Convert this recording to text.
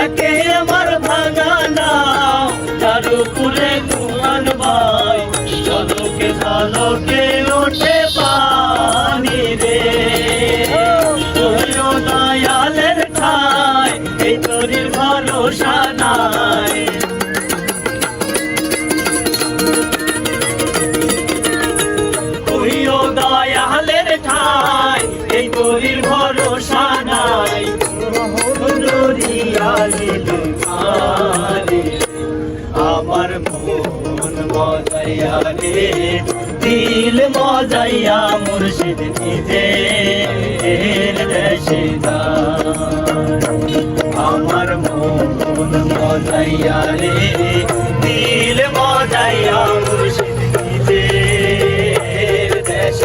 একে আমার ভাঙানা তার উপরে ঘুমান ভাই ঝলকে ঝলকে ওঠে পানি রে দয়ালের ঠাই এই তোরির ভরসা নাই দয়ালের ঠাই এই তোরির ভরসা নাই আমার মন মজাইয়া রে দিল মজাইয়া মুর্শিদ নিজের দেশে আমার মন মজাইয়া রে দিল মজাইয়া মুর্শিদ